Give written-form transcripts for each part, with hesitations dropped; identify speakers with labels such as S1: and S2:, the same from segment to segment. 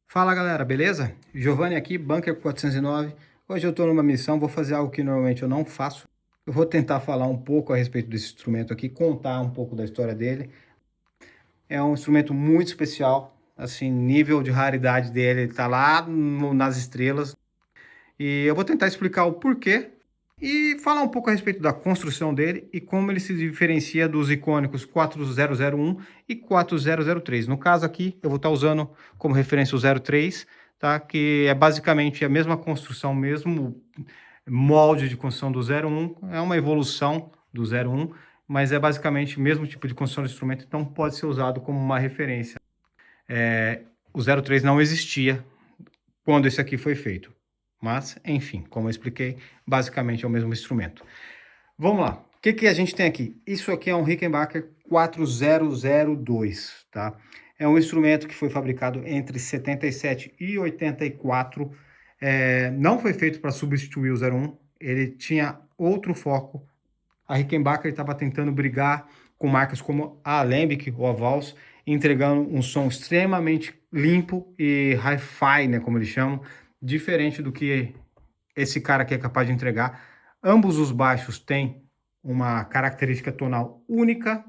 S1: Fala galera, beleza? Giovanni aqui, Bunker 409. Hoje eu estou numa missão, vou fazer algo que normalmente eu não faço. Eu vou tentar falar um pouco a respeito desse instrumento aqui, contar um pouco da história dele. É um instrumento muito especial, assim, nível de raridade dele está lá nas estrelas. E eu vou tentar explicar o porquê e falar um pouco a respeito da construção dele e como ele se diferencia dos icônicos 4001 e 4003. No caso aqui, eu vou estar usando como referência o 03, tá? Que é basicamente a mesma construção, mesmo molde de construção do 01, é uma evolução do 01, mas é basicamente o mesmo tipo de construção do instrumento, então pode ser usado como uma referência. O 03 não existia quando esse aqui foi feito. Mas, enfim, como eu expliquei, basicamente é o mesmo instrumento. Vamos lá. O que a gente tem aqui? Isso aqui é um Rickenbacker 4002, tá? É um instrumento que foi fabricado entre 77 e 84. Não foi feito para substituir o 01. Ele tinha outro foco. A Rickenbacker estava tentando brigar com marcas como a Alembic ou a Vals, entregando um som extremamente limpo e hi-fi, né, como eles chamam, diferente do que esse cara aqui é capaz de entregar. Ambos os baixos têm uma característica tonal única,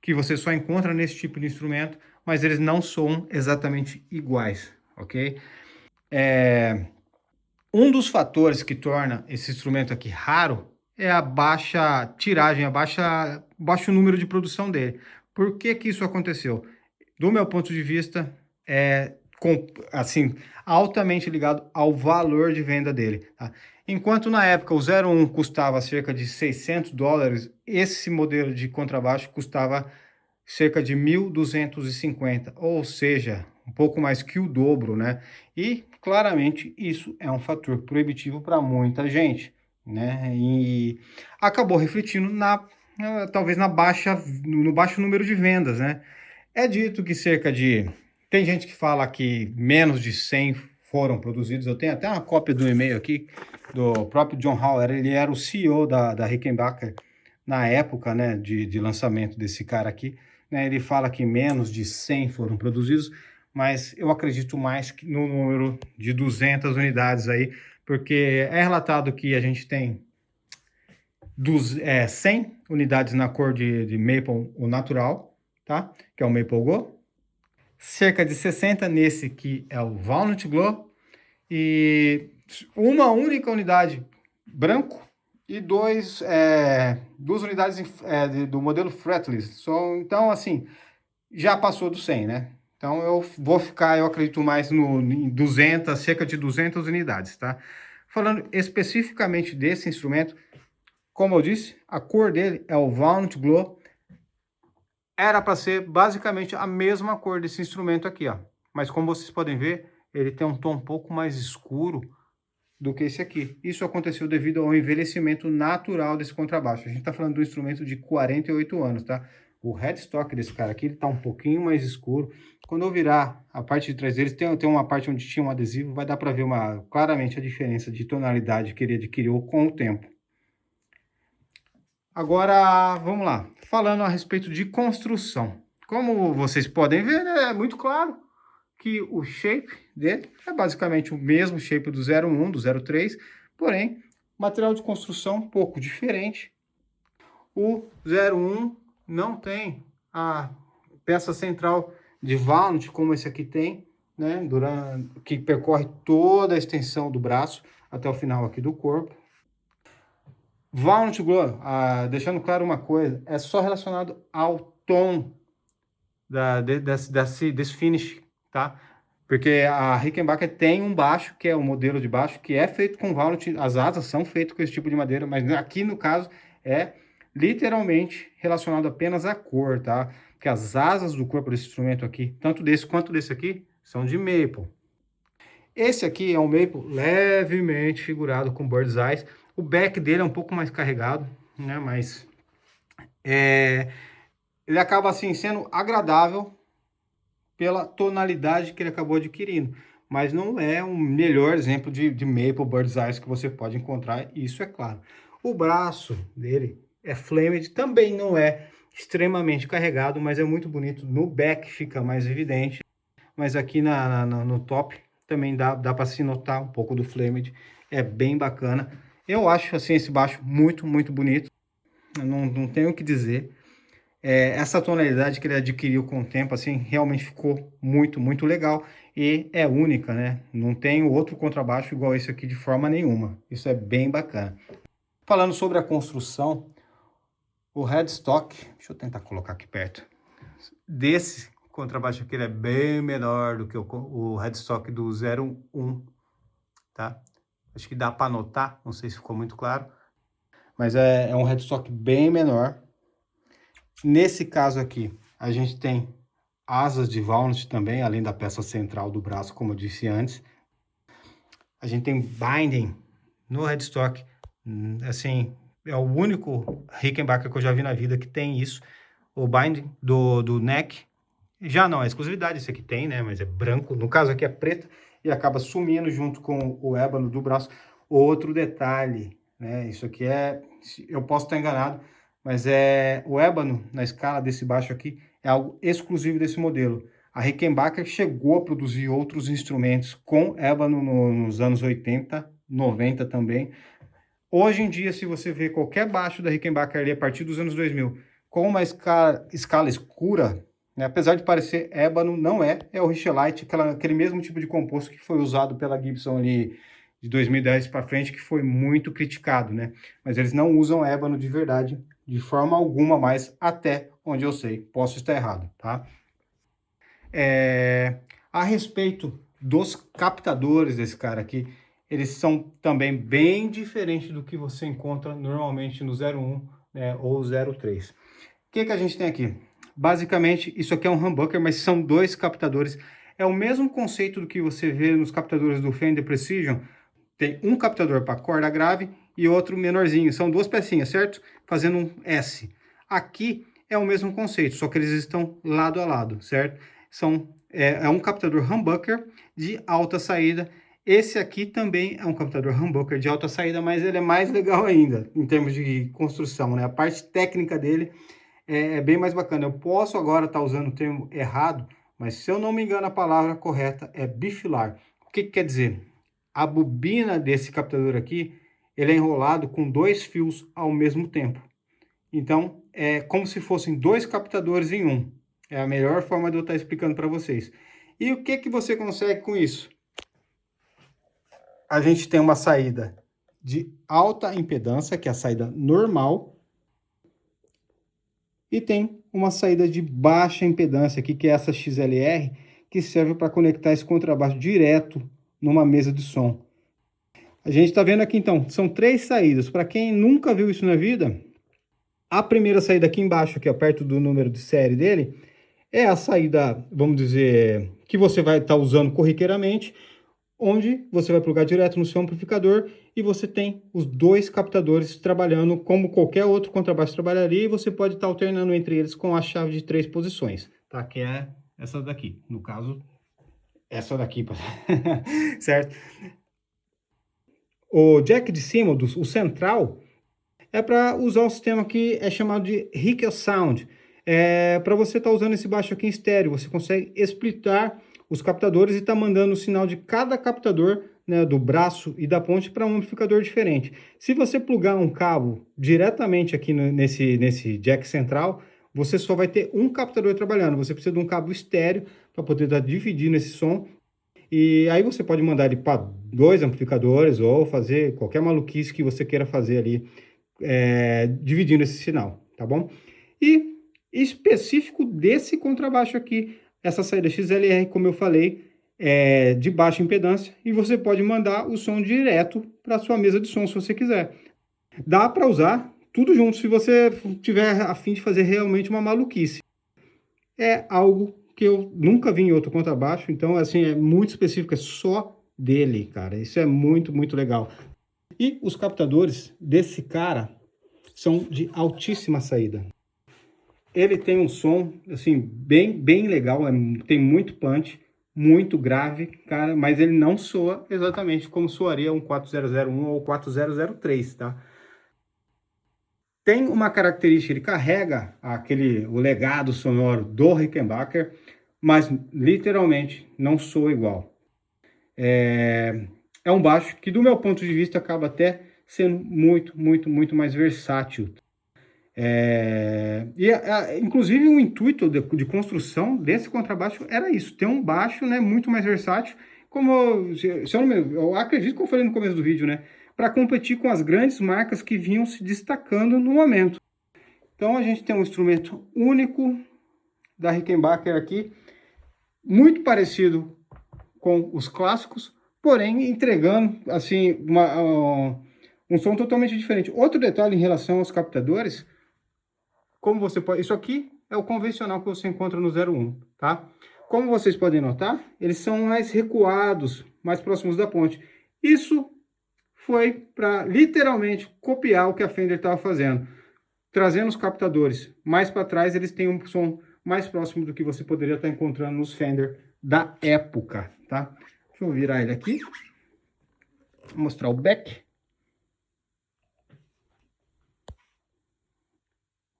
S1: que você só encontra nesse tipo de instrumento, mas eles não são exatamente iguais, ok? Um dos fatores que torna esse instrumento aqui raro é a baixa tiragem, baixo número de produção dele. Por que que isso aconteceu? Do meu ponto de vista, assim, altamente ligado ao valor de venda dele. Tá? Enquanto na época o 01 custava cerca de $600, esse modelo de contrabaixo custava cerca de 1.250, ou seja, um pouco mais que o dobro, né? E claramente isso é um fator proibitivo para muita gente, né? E acabou refletindo talvez no baixo número de vendas, né? É dito que tem gente que fala que menos de 100 foram produzidos. Eu tenho até uma cópia do e-mail aqui do próprio John Hauer. Ele era o CEO da Rickenbacker na época, né, de lançamento desse cara aqui. Né? Ele fala que menos de 100 foram produzidos, mas eu acredito mais que no número de 200 unidades aí, porque é relatado que a gente tem 100 unidades na cor de Maple, o natural, tá? Que é o Maple Go. Cerca de 60 nesse que é o Walnut Glow. E uma única unidade branco e duas unidades do modelo Fretless. Então, assim, já passou do 100, né? Então, eu acredito mais em 200, cerca de 200 unidades, tá? Falando especificamente desse instrumento, como eu disse, a cor dele é o Walnut Glow. Era para ser basicamente a mesma cor desse instrumento aqui, ó. Mas como vocês podem ver, ele tem um tom um pouco mais escuro do que esse aqui. Isso aconteceu devido ao envelhecimento natural desse contrabaixo. A gente está falando de um instrumento de 48 anos, tá? O headstock desse cara aqui, ele tá um pouquinho mais escuro. Quando eu virar a parte de trás deles, tem uma parte onde tinha um adesivo, vai dar para ver claramente a diferença de tonalidade que ele adquiriu com o tempo. Agora, vamos lá. Falando a respeito de construção. Como vocês podem ver, né, é muito claro que o shape dele é basicamente o mesmo shape do 01, do 03, porém, material de construção um pouco diferente. O 01 não tem a peça central de Walnut, como esse aqui tem, né, que percorre toda a extensão do braço até o final aqui do corpo. Walnut Glow, deixando claro uma coisa, é só relacionado ao tom desse finish, tá? Porque a Rickenbacker tem um baixo, que é o modelo de baixo, que é feito com Walnut, as asas são feitas com esse tipo de madeira, mas aqui no caso é literalmente relacionado apenas à cor, tá? Porque as asas do corpo desse instrumento aqui, tanto desse quanto desse aqui, são de maple. Esse aqui é um maple levemente figurado com bird's eyes. O back dele é um pouco mais carregado, né? Mas ele acaba assim sendo agradável pela tonalidade que ele acabou adquirindo. Mas não é um melhor exemplo de maple bird's eyes que você pode encontrar, isso é claro. O braço dele é flamed, também não é extremamente carregado, mas é muito bonito. No back fica mais evidente. mas aqui no top também dá para se notar um pouco do Flamed, é bem bacana. Eu acho assim esse baixo muito, muito bonito, eu não tenho o que dizer. Essa tonalidade que ele adquiriu com o tempo, assim, realmente ficou muito, muito legal e é única, né? Não tem outro contrabaixo igual esse aqui de forma nenhuma. Isso é bem bacana. Falando sobre a construção, o headstock, deixa eu tentar colocar aqui perto, desse contrabaixo aqui ele é bem menor do que o headstock do 01, tá? Acho que dá para notar, não sei se ficou muito claro, mas é um headstock bem menor. Nesse caso aqui, a gente tem asas de walnut também, além da peça central do braço, como eu disse antes. A gente tem binding no headstock, assim, é o único Rickenbacker que eu já vi na vida que tem isso. O binding do neck, já não é exclusividade, esse aqui tem, né, mas é branco. No caso aqui é preto e acaba sumindo junto com o ébano do braço. Outro detalhe, né, isso aqui eu posso estar enganado, mas o ébano na escala desse baixo aqui é algo exclusivo desse modelo. A Rickenbacker chegou a produzir outros instrumentos com ébano nos anos 80, 90 também. Hoje em dia, se você vê qualquer baixo da Rickenbacker ali a partir dos anos 2000, com uma escala escura, né, apesar de parecer ébano, não é o Richelite, aquele mesmo tipo de composto que foi usado pela Gibson ali de 2010 para frente, que foi muito criticado, né? Mas eles não usam ébano de verdade, de forma alguma mais, até onde eu sei. Posso estar errado, tá? A respeito dos captadores desse cara aqui, eles são também bem diferentes do que você encontra normalmente no 01, né, ou 03. O que a gente tem aqui? Basicamente, isso aqui é um humbucker, mas são dois captadores. É o mesmo conceito do que você vê nos captadores do Fender Precision. Tem um captador para corda grave e outro menorzinho. São duas pecinhas, certo? Fazendo um S. Aqui é o mesmo conceito, só que eles estão lado a lado, certo? É um captador humbucker de alta saída. Esse aqui também é um captador humbucker de alta saída, mas ele é mais legal ainda, em termos de construção, né? A parte técnica dele é bem mais bacana. Eu posso agora estar usando o termo errado, mas se eu não me engano, a palavra correta é bifilar. O que quer dizer? A bobina desse captador aqui, ele é enrolado com dois fios ao mesmo tempo. Então, é como se fossem dois captadores em um. É a melhor forma de eu estar explicando para vocês. E o que você consegue com isso? A gente tem uma saída de alta impedância, que é a saída normal, e tem uma saída de baixa impedância aqui, que é essa XLR, que serve para conectar esse contrabaixo direto numa mesa de som. A gente está vendo aqui, então, são três saídas. Para quem nunca viu isso na vida, a primeira saída aqui embaixo, aqui ó, perto do número de série dele, é a saída, vamos dizer, que você vai estar usando corriqueiramente, onde você vai plugar direto no seu amplificador e você tem os dois captadores trabalhando como qualquer outro contrabaixo trabalharia, e você pode estar alternando entre eles com a chave de 3 posições, tá? Que é essa daqui, no caso, essa daqui, certo? O jack de cima, o central, é para usar um sistema que é chamado de Rickel Sound. Para você estar usando esse baixo aqui em estéreo, você consegue splitar os captadores e tá mandando o sinal de cada captador, né, do braço e da ponte para um amplificador diferente. Se você plugar um cabo diretamente aqui nesse jack central, você só vai ter um captador trabalhando. Você precisa de um cabo estéreo para poder estar dividindo esse som. E aí você pode mandar ele para dois amplificadores ou fazer qualquer maluquice que você queira fazer ali, dividindo esse sinal, tá bom? E específico desse contrabaixo aqui, essa saída XLR, como eu falei, é de baixa impedância e você pode mandar o som direto para sua mesa de som se você quiser. Dá para usar tudo junto se você tiver a fim de fazer realmente uma maluquice. É algo que eu nunca vi em outro contrabaixo, então assim, é muito específico, é só dele, cara. Isso é muito, muito legal. E os captadores desse cara são de altíssima saída. Ele tem um som, assim, bem legal, tem muito punch, muito grave, cara, mas ele não soa exatamente como soaria um 4001 ou 4003, tá? Tem uma característica, ele carrega o legado sonoro do Rickenbacker, mas literalmente não soa igual. É um baixo que, do meu ponto de vista, acaba até sendo muito mais versátil. Inclusive, o intuito de construção desse contrabaixo era isso, ter um baixo, né, muito mais versátil, como eu acredito que eu falei no começo do vídeo, né, para competir com as grandes marcas que vinham se destacando no momento. Então a gente tem um instrumento único da Rickenbacker aqui, muito parecido com os clássicos, porém entregando assim um som totalmente diferente. Outro detalhe em relação aos captadores, como você pode, isso aqui é o convencional que você encontra no 01, tá? Como vocês podem notar, eles são mais recuados, mais próximos da ponte. Isso foi para literalmente copiar o que a Fender estava fazendo. Trazendo os captadores mais para trás, eles têm um som mais próximo do que você poderia estar encontrando nos Fender da época, tá? Deixa eu virar ele aqui. Vou mostrar o back.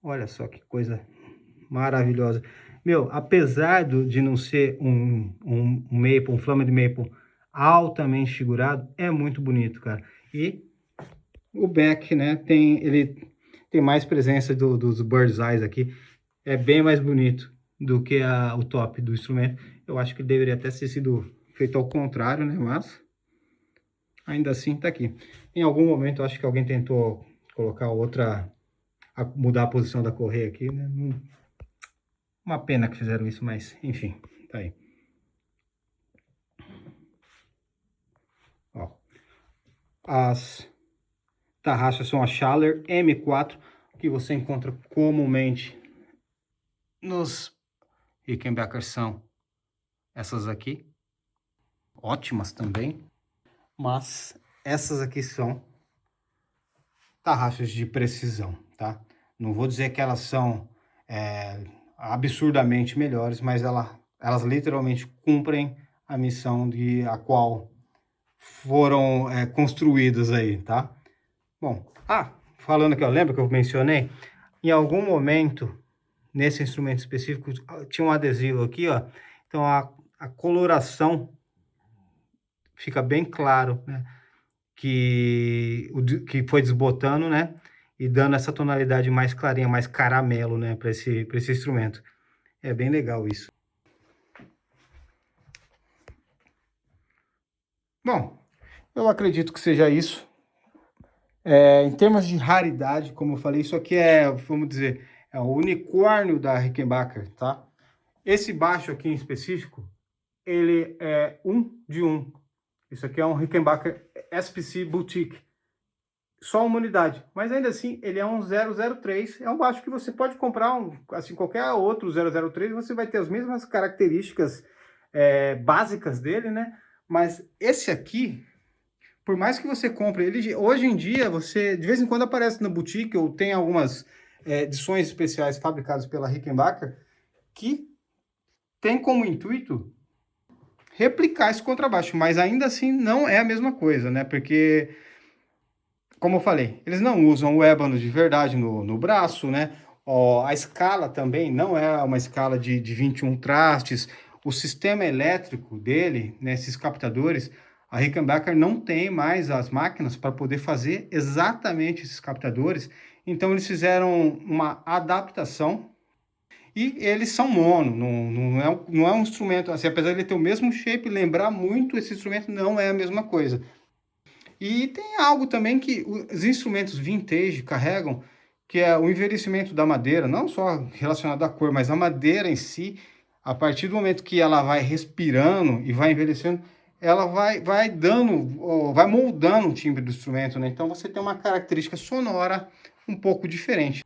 S1: Olha só que coisa maravilhosa. Meu, apesar de não ser um maple, um Flamed Maple altamente figurado, é muito bonito, cara. E o back, né, ele tem mais presença dos bird's eyes aqui. É bem mais bonito do que o top do instrumento. Eu acho que deveria até ter sido feito ao contrário, né, mas ainda assim tá aqui. Em algum momento, eu acho que alguém tentou colocar mudar a posição da correia aqui, né? Uma pena que fizeram isso, mas enfim, tá aí. Ó, as tarraxas são a Schaller M4, que você encontra comumente nos Rickenbacker, são essas aqui, ótimas também, mas essas aqui são tarraxas de precisão, tá? Não vou dizer que elas são absurdamente melhores, mas elas literalmente cumprem a missão a qual foram construídas aí, tá? Bom, falando aqui, ó, lembra que eu mencionei? Em algum momento, nesse instrumento específico, tinha um adesivo aqui, ó. Então, a coloração fica bem claro, né? Que foi desbotando, né? E dando essa tonalidade mais clarinha, mais caramelo, né? Para esse instrumento. É bem legal isso. Bom, eu acredito que seja isso. Em termos de raridade, como eu falei, isso aqui vamos dizer, é o unicórnio da Rickenbacker, tá? Esse baixo aqui em específico, ele é 1 de 1. Isso aqui é um Rickenbacker SPC Boutique. Só uma unidade, mas ainda assim ele é um 003, é um baixo que você pode comprar, assim, qualquer outro 003, você vai ter as mesmas características básicas dele, né? Mas esse aqui, por mais que você compre ele, hoje em dia, você de vez em quando aparece na boutique, ou tem algumas edições especiais fabricadas pela Rickenbacker, que tem como intuito replicar esse contrabaixo, mas ainda assim não é a mesma coisa, né? Porque, como eu falei, eles não usam o ébano de verdade no braço, né? A escala também não é uma escala de 21 trastes. O sistema elétrico dele, né, esses captadores, a Rickenbacker não tem mais as máquinas para poder fazer exatamente esses captadores. Então eles fizeram uma adaptação e eles são mono, não é um instrumento, assim, apesar de ele ter o mesmo shape, lembrar muito esse instrumento, não é a mesma coisa. E tem algo também que os instrumentos vintage carregam, que é o envelhecimento da madeira, não só relacionado à cor, mas a madeira em si, a partir do momento que ela vai respirando e vai envelhecendo, ela vai moldando o timbre do instrumento, né? Então você tem uma característica sonora um pouco diferente.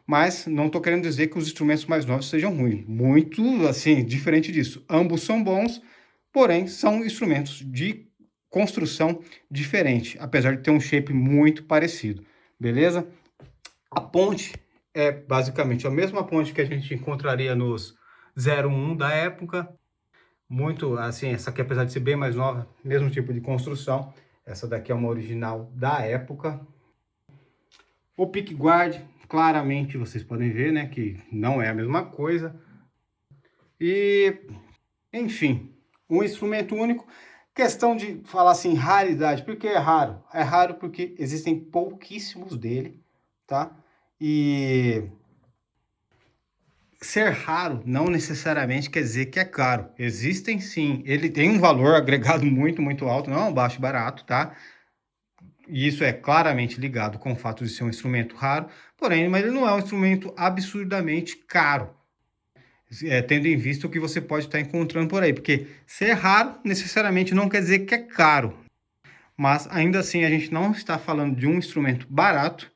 S1: Mas não estou querendo dizer que os instrumentos mais novos sejam ruins. Muito, assim, diferente disso. Ambos são bons, porém são instrumentos de construção diferente, apesar de ter um shape muito parecido, beleza? A ponte é basicamente a mesma ponte que a gente encontraria nos 01 da época, muito assim, essa aqui apesar de ser bem mais nova, mesmo tipo de construção, essa daqui é uma original da época. O pickguard, claramente vocês podem ver, né, que não é a mesma coisa. E, enfim, um instrumento único. Questão de falar assim, raridade, por que é raro? É raro porque existem pouquíssimos dele, tá? E ser raro não necessariamente quer dizer que é caro. Existem sim, ele tem um valor agregado muito alto, não é um baixo barato, tá? E isso é claramente ligado com o fato de ser um instrumento raro, porém, mas ele não é um instrumento absurdamente caro, tendo em vista o que você pode estar encontrando por aí, porque ser raro necessariamente não quer dizer que é caro, mas ainda assim a gente não está falando de um instrumento barato,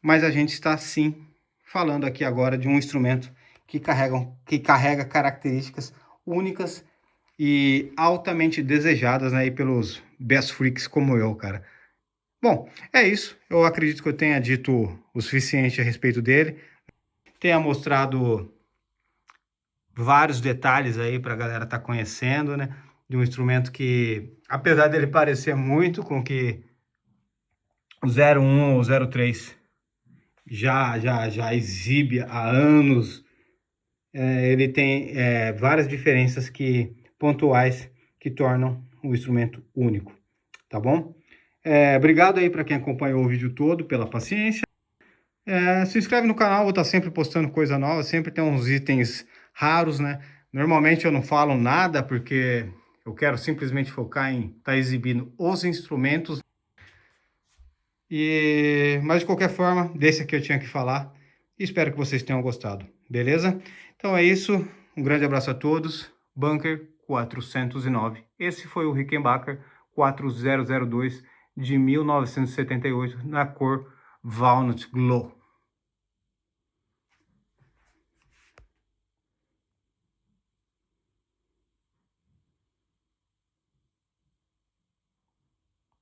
S1: mas a gente está sim falando aqui agora de um instrumento que carrega características únicas e altamente desejadas, né, aí pelos best freaks como eu, cara. Bom, é isso. Eu acredito que eu tenha dito o suficiente a respeito dele. Tenha mostrado vários detalhes aí para a galera estar conhecendo, né? De um instrumento que, apesar dele parecer muito com que o 01 ou 03 já exibe há anos, ele tem várias diferenças pontuais que tornam o instrumento único, tá bom? Obrigado aí para quem acompanhou o vídeo todo, pela paciência. Se inscreve no canal, vou estar sempre postando coisa nova, sempre tem uns itens raros, né? Normalmente eu não falo nada porque eu quero simplesmente focar em estar exibindo os instrumentos. Mas de qualquer forma, desse aqui eu tinha que falar e espero que vocês tenham gostado, beleza? Então é isso, um grande abraço a todos, Bunker 409. Esse foi o Rickenbacker 4002 de 1978 na cor Walnut Glow.